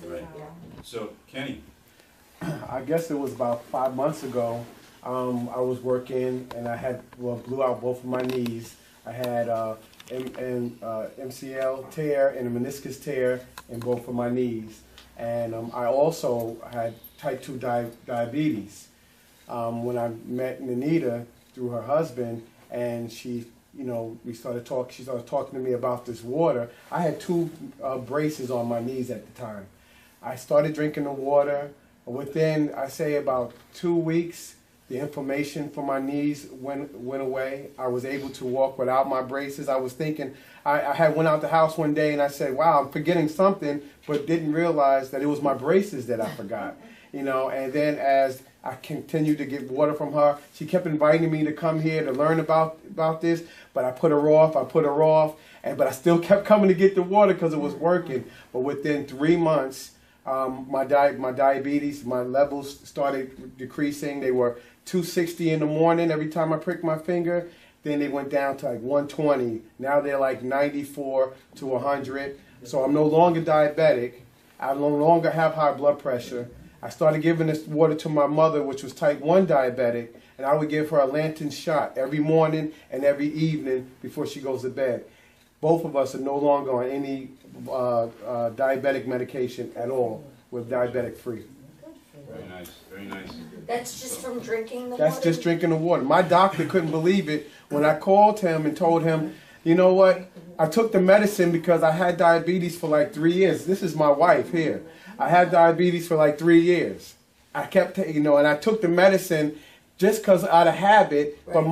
Right. So, Kenny. I guess it was about 5 months ago. I was working and I had blew out both of my knees. I had MCL tear and a meniscus tear in both of my knees, and I also had type 2 diabetes. When I met Nanita through her husband, and she, we started talking. She started talking to me about this water. I had two braces on my knees at the time. I started drinking the water. Within, I say, about 2 weeks, the inflammation from my knees went away. I was able to walk without my braces. I was thinking, I had went out the house one day and I said, wow, I'm forgetting something, but didn't realize that it was my braces that I forgot. And then as I continued to get water from her, she kept inviting me to come here to learn about this, but I put her off, but I still kept coming to get the water because it was working. But within 3 months, my diabetes, my levels started decreasing. They were 260 in the morning every time I pricked my finger. Then they went down to like 120. Now they're like 94 to 100. So I'm no longer diabetic. I no longer have high blood pressure. I started giving this water to my mother, which was type 1 diabetic, and I would give her a Lantern shot every morning and every evening before she goes to bed. Both of us are no longer on any diabetic medication at all. We're diabetic free. Very nice, very nice. That's just from drinking the water? That's just drinking the water. My doctor couldn't believe it when I called him and told him, you know what, I took the medicine because I had diabetes for like 3 years. This is my wife here. I had diabetes for like 3 years. I kept taking, and I took the medicine just because out of habit, right. But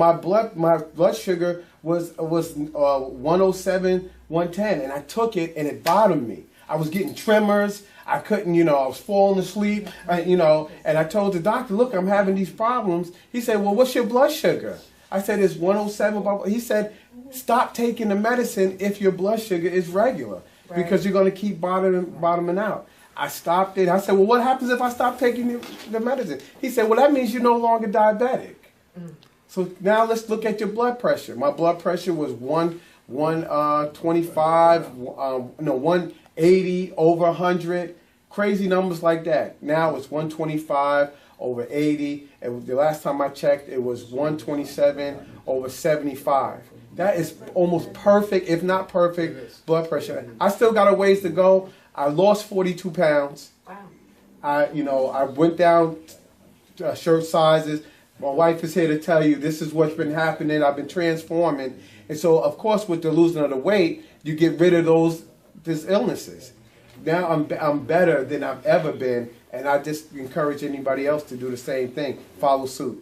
my blood sugar was 107, 110, and I took it and it bothered me. I was getting tremors. I couldn't, I was falling asleep, and I told the doctor, look, I'm having these problems. He said, well, what's your blood sugar? I said, it's 107. He said, stop taking the medicine if your blood sugar is regular, right. Because you're going to keep bottoming out. I stopped it. I said, well, what happens if I stop taking the medicine? He said, well, that means you're no longer diabetic. So now let's look at your blood pressure. My blood pressure was 125, 180 over 100, crazy numbers like that. Now it's 125 over 80. And the last time I checked, it was 127 over 75. That is almost perfect, if not perfect, blood pressure. I still got a ways to go. I lost 42 pounds. Wow. I went down shirt sizes. My wife is here to tell you this is what's been happening. I've been transforming. And so, of course, with the losing of the weight, you get rid of these illnesses. Now I'm better than I've ever been, and I just encourage anybody else to do the same thing. Follow suit.